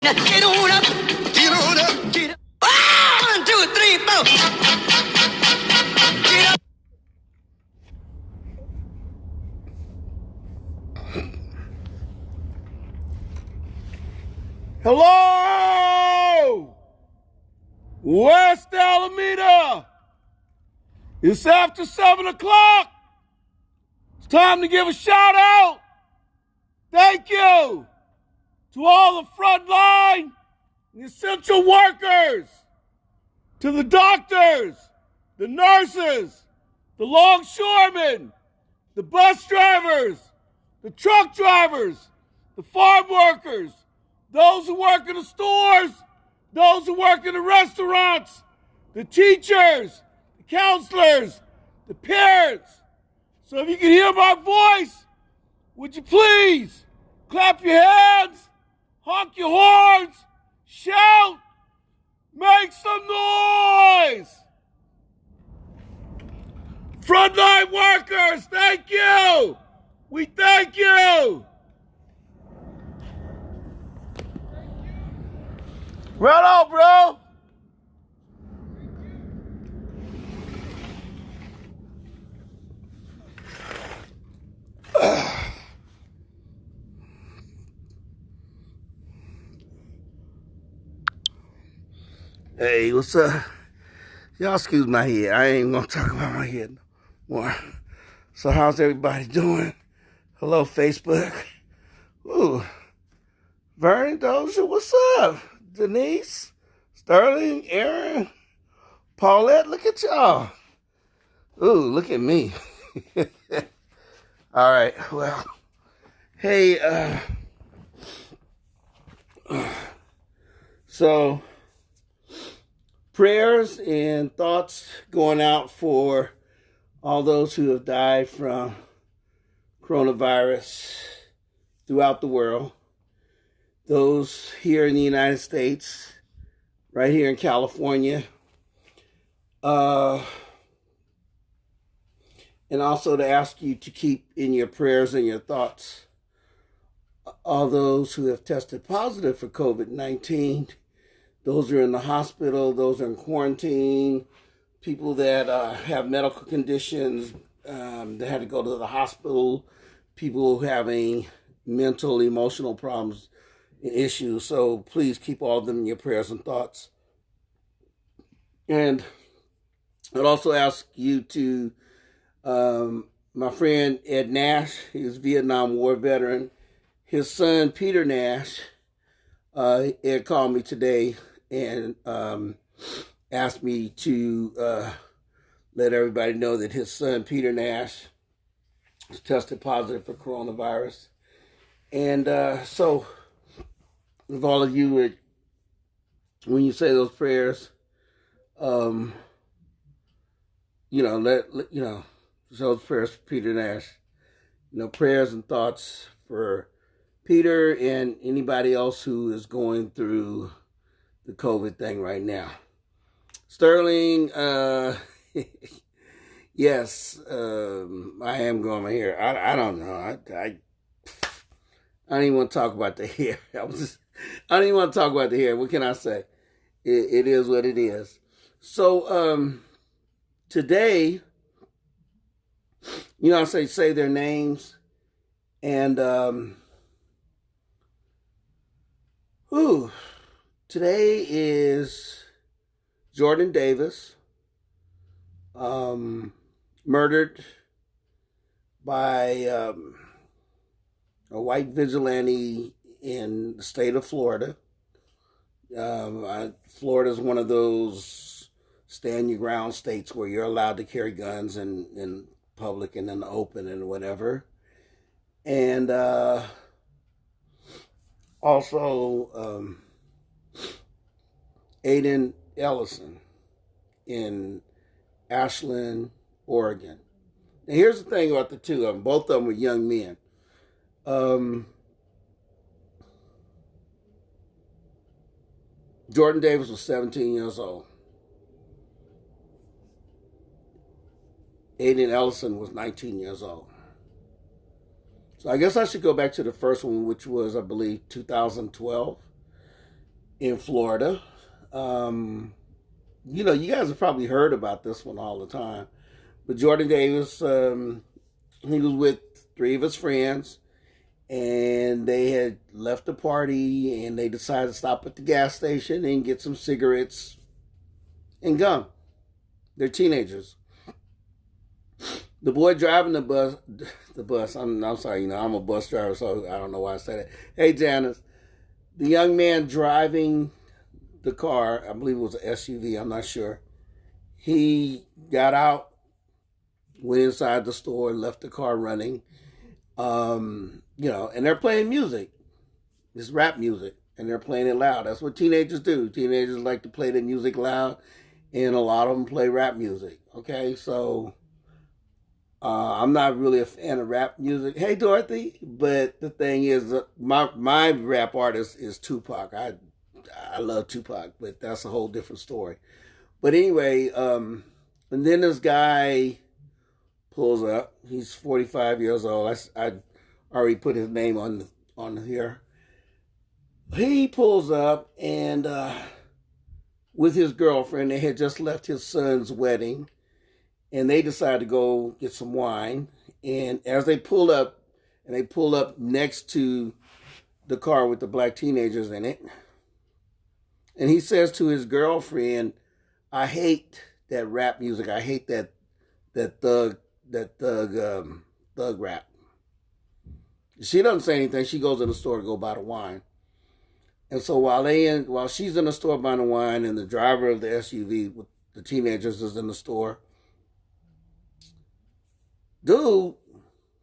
Get on up. Get on up. Get up. Ah! 1, 2, 3, 4. Get up. Hello! West Alameda! It's after 7 o'clock. It's time to give a shout out. Thank you to all the frontline and essential workers, to the doctors, the nurses, the longshoremen, the bus drivers, the truck drivers, the farm workers, those who work in the stores, those who work in the restaurants, the teachers, the counselors, the parents. So if you can hear my voice, would you please clap your hands, honk your horns, shout, make some noise. Frontline workers, thank you. We thank you. Right on, bro. Hey, what's up? Y'all excuse my head. I ain't gonna talk about my head no more. So how's everybody doing? Hello, Facebook. Ooh. Vernon Dozier, what's up? Denise, Sterling, Aaron, Paulette, look at y'all. Ooh, look at me. All right, well, hey, so prayers and thoughts going out for all those who have died from coronavirus throughout the world. Those here in the United States, right here in California, and also to ask you to keep in your prayers and your thoughts all those who have tested positive for COVID-19. Those are in the hospital, those are in quarantine, people that have medical conditions that had to go to the hospital, people having mental, emotional problems and issues. So please keep all of them in your prayers and thoughts. And I'd also ask you to, my friend Ed Nash, he's a Vietnam War veteran. His son, Peter Nash, Ed called me today and asked me to let everybody know that his son, Peter Nash, was tested positive for coronavirus. And so, with all of you, when you say those prayers, let those prayers for Peter Nash. Prayers and thoughts for Peter and anybody else who is going through the COVID thing right now. Sterling, yes, I am growing my hair. I don't know. I don't even want to talk about the hair. I don't even want to talk about the hair. What can I say? It is what it is. So today, I say their names, and today is Jordan Davis, murdered by a white vigilante in the state of Florida. Florida is one of those stand your ground states where you're allowed to carry guns in public and in the open and whatever. And also AIDAN ELLISON in Ashland, Oregon. Now here's the thing about the two of them. Both of them were young men. Jordan Davis was 17 years old. AIDAN ELLISON was 19 years old. So I guess I should go back to the first one, which was, I believe, 2012. in Florida. You know, you guys have probably heard about this one all the time. But Jordan Davis, he was with three of his friends, and they had left the party, and they decided to stop at the gas station and get some cigarettes and gum. They're teenagers. The boy driving the bus. I'm sorry, you know, I'm a bus driver, so I don't know why I said it. Hey, Janice, the young man driving the car, I believe it was an SUV, I'm not sure. He got out, went inside the store, left the car running. You know, and they're playing music. It's rap music, and they're playing it loud. That's what teenagers do. Teenagers like to play their music loud, and a lot of them play rap music. Okay, so I'm not really a fan of rap music. Hey, Dorothy, but the thing is, my rap artist is Tupac. I love Tupac, but that's a whole different story. But anyway, and then this guy pulls up. He's 45 years old. I already put his name on here. He pulls up, and with his girlfriend, they had just left his son's wedding, and they decided to go get some wine. And as they pull up, next to the car with the black teenagers in it, and he says to his girlfriend, "I hate that rap music. I hate that thug rap." She doesn't say anything. She goes in the store to go buy the wine. And so while she's in the store buying the wine, and the driver of the SUV with the teenagers is in the store, dude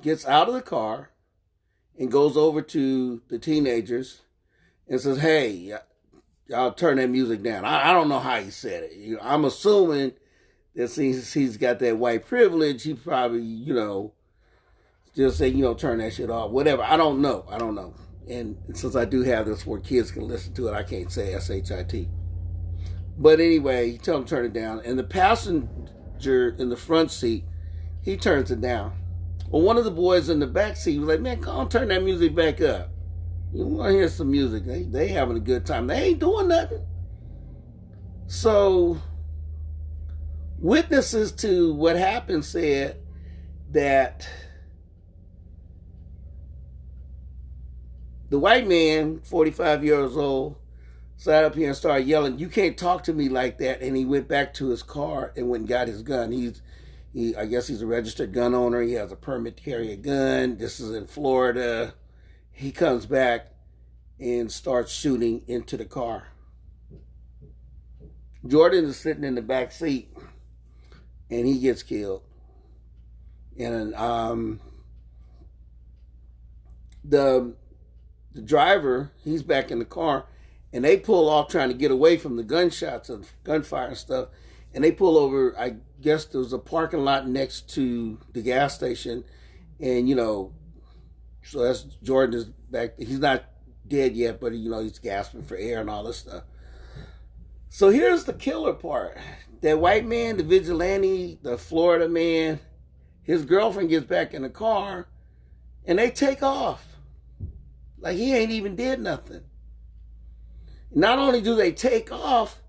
gets out of the car and goes over to the teenagers and says, "Hey, y'all turn that music down." I don't know how he said it. You know, I'm assuming that since he's got that white privilege, he probably, you know, just say, you know, turn that shit off, whatever. I don't know. And since I do have this where kids can listen to it, I can't say SHIT. But anyway, he tells him to turn it down. And the passenger in the front seat, he turns it down. Well, one of the boys in the back seat was like, "Man, come on, turn that music back up. You want to hear some music. They having a good time. They ain't doing nothing." So witnesses to what happened said that the white man, 45 years old, sat up here and started yelling, "You can't talk to me like that." And he went back to his car and went and got his gun. I guess he's a registered gun owner. He has a permit to carry a gun. This is in Florida. He comes back and starts shooting into the car. Jordan is sitting in the back seat, and he gets killed. And the driver, he's back in the car, and they pull off trying to get away from the gunshots and gunfire and stuff. And they pull over, I guess there was a parking lot next to the gas station. And, you know, so that's Jordan is back. He's not dead yet, but, you know, he's gasping for air and all this stuff. So here's the killer part. That white man, the vigilante, the Florida man, his girlfriend gets back in the car, and they take off. Like he ain't even did nothing. Not only do they take off,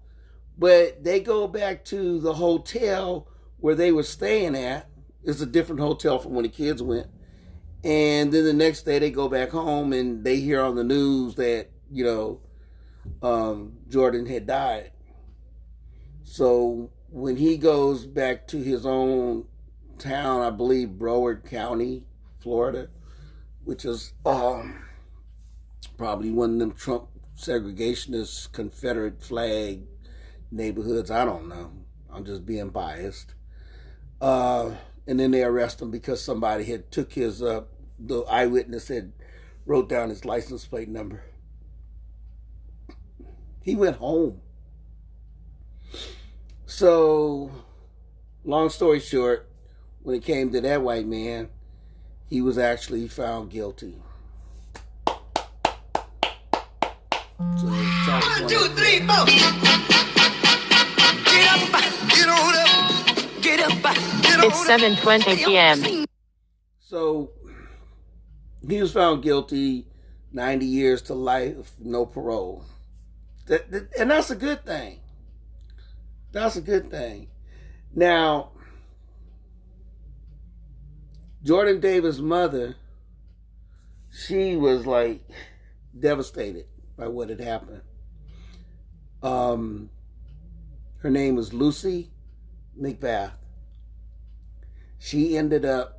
but they go back to the hotel where they were staying at. It's a different hotel from when the kids went. And then the next day they go back home, and they hear on the news that, you know, Jordan had died. So when he goes back to his own town, I believe Broward County, Florida, which is probably one of them Trump segregationist Confederate flag neighborhoods. I don't know. I'm just being biased. And then they arrest him because somebody had took his, the eyewitness had wrote down his license plate number. He went home. So, long story short, when it came to that white man, he was actually found guilty. So, 1, 2, 3, 4. Get up, get on up, get up, get on up. It's 7:20 p.m. So, he was found guilty, 90 years to life, no parole. and that's a good thing. That's a good thing. Now, Jordan Davis' mother, she was like devastated by what had happened. Her name was Lucy McBath. She ended up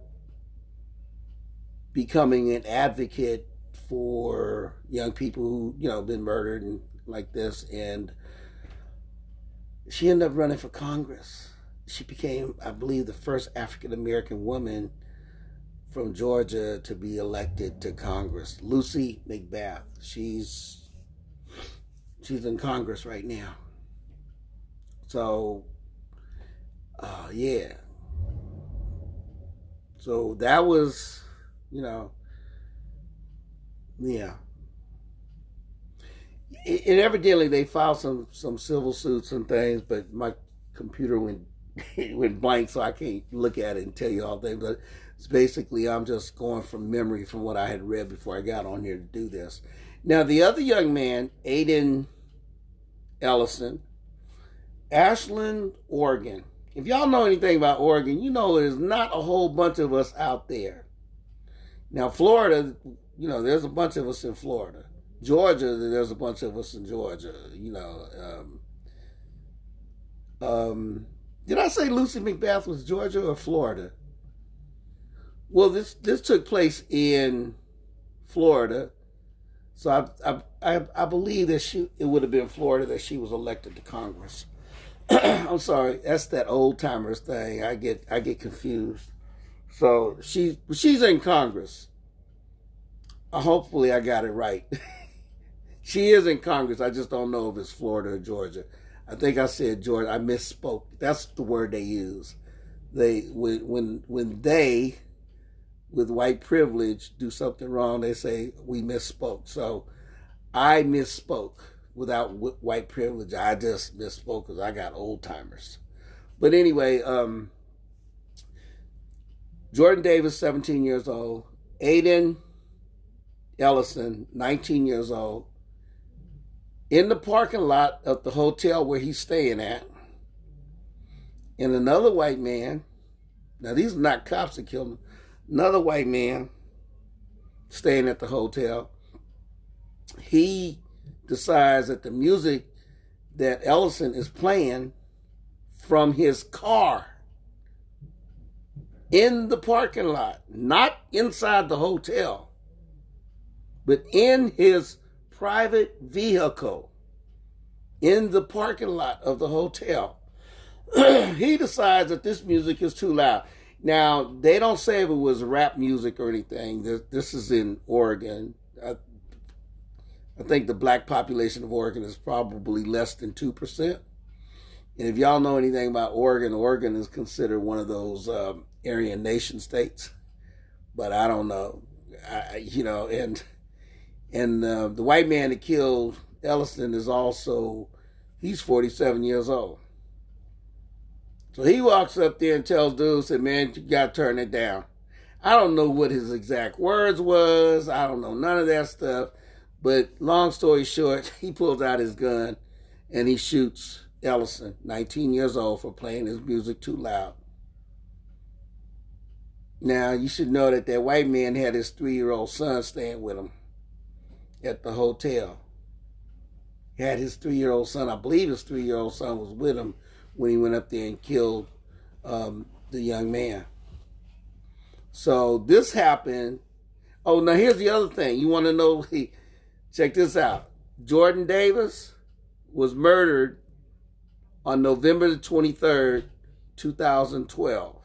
becoming an advocate for young people who, been murdered and like this, and she ended up running for Congress. She became, I believe, the first African American woman from Georgia to be elected to Congress. Lucy McBath. She's in Congress right now. So, yeah. So that was, yeah. And evidently they filed some civil suits and things, but my computer went blank, so I can't look at it and tell you all things. But it's basically, I'm just going from memory from what I had read before I got on here to do this. Now, the other young man, AIDAN ELLISON, Ashland, Oregon. If y'all know anything about Oregon, you know there's not a whole bunch of us out there. Now, Florida, there's a bunch of us in Florida. Georgia, there's a bunch of us in Georgia. Did I say Lucy McBath was Georgia or Florida? Well, this took place in Florida, so I believe that it would have been Florida that she was elected to Congress. I'm sorry, that's that old timers thing. I get confused. So she's in Congress. Hopefully I got it right. She is in Congress. I just don't know if it's Florida or Georgia. I think I said Georgia. I misspoke. That's the word they use. When they with white privilege do something wrong, they say we misspoke. So I misspoke without white privilege. I just misspoke because I got old timers. But anyway, Jordan Davis, 17 years old. AIDAN ELLISON, 19 years old. In the parking lot of the hotel where he's staying at. And another white man, now these are not cops that killed him, another white man staying at the hotel, he decides that the music that Ellison is playing from his car in the parking lot, not inside the hotel, but in his private vehicle in the parking lot of the hotel, he decides that this music is too loud. Now, they don't say if it was rap music or anything. This is in Oregon. I think the black population of Oregon is probably less than 2%. And if y'all know anything about Oregon, Oregon is considered one of those Aryan nation states. But I don't know. And the white man that killed Ellison is also, he's 47 years old. So he walks up there and tells dude, said, man, you got to turn it down. I don't know what his exact words was. I don't know none of that stuff. But long story short, he pulls out his gun and he shoots Ellison, 19 years old, for playing his music too loud. Now, you should know that that white man had his 3-year-old son staying with him at the hotel. He had his 3-year-old son, I believe his 3-year-old son was with him when he went up there and killed the young man. So this happened. Oh, now here's the other thing. You want to know, check this out. Jordan Davis was murdered on November the 23rd, 2012.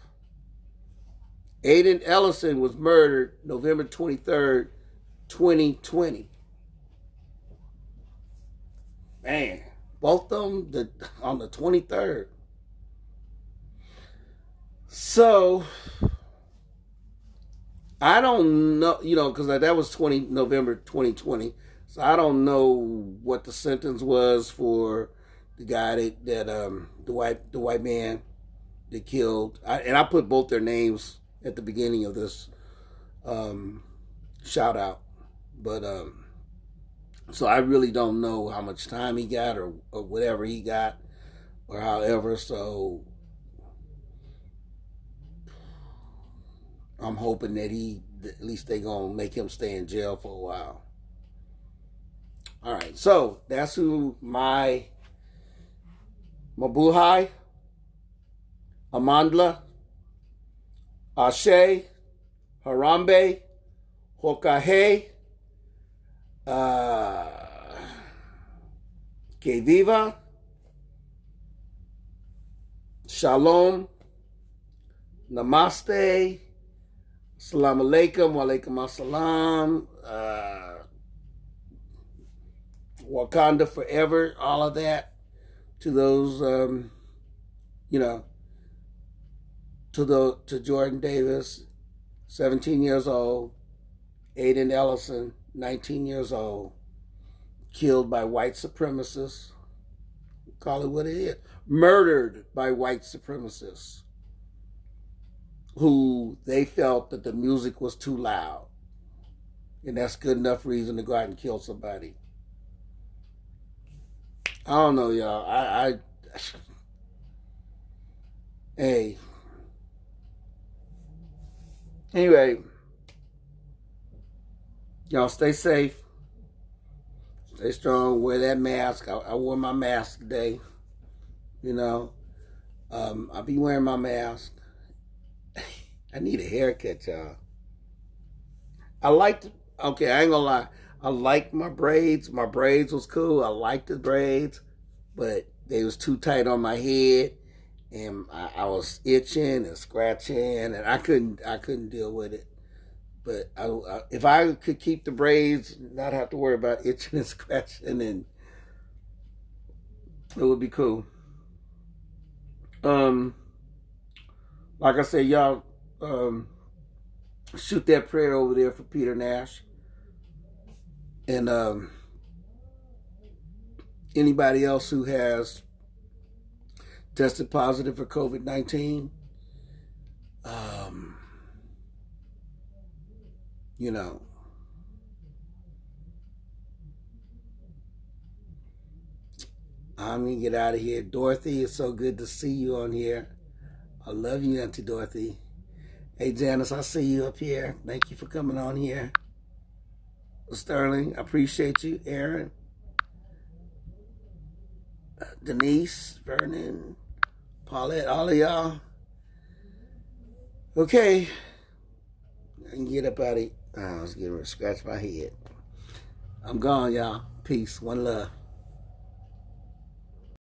AIDAN ELLISON was murdered November 23rd, 2020. Man, both of them on the 23rd. So, I don't know, because that was November 2020. So I don't know what the sentence was for the guy that the white man that killed. And I put both their names at the beginning of this shout out. But So I really don't know how much time he got or whatever he got or however. So I'm hoping that at least they gonna make him stay in jail for a while. All right, so that's who my Mabuhay, Amandla, Ashe, Harambe, Hokahe, Que Viva, Shalom, Namaste, Assalamu alaikum, wa alaikum assalam, Wakanda forever, all of that, to those, to Jordan Davis, 17 years old, AIDAN ELLISON, 19 years old, killed by white supremacists. Call it what it is. Murdered by white supremacists who they felt that the music was too loud. And that's good enough reason to go out and kill somebody. I don't know, y'all. Hey. Anyway, y'all stay safe. Stay strong. Wear that mask. I wore my mask today. I'll be wearing my mask. I need a haircut, y'all. I ain't gonna lie. I liked my braids. My braids was cool. I liked the braids, but they was too tight on my head, and I was itching and scratching, and I couldn't deal with it. But if I could keep the braids, not have to worry about itching and scratching, and it would be cool. Like I said, y'all, shoot that prayer over there for Peter Nash. And anybody else who has tested positive for COVID-19, I'm going to get out of here. Dorothy, it's so good to see you on here. I love you, Auntie Dorothy. Hey, Janice, I see you up here. Thank you for coming on here. Sterling, I appreciate you. Aaron, Denise, Vernon, Paulette, all of y'all. Okay. I can get up out of here. I was getting ready to scratch my head. I'm gone, y'all. Peace. One love.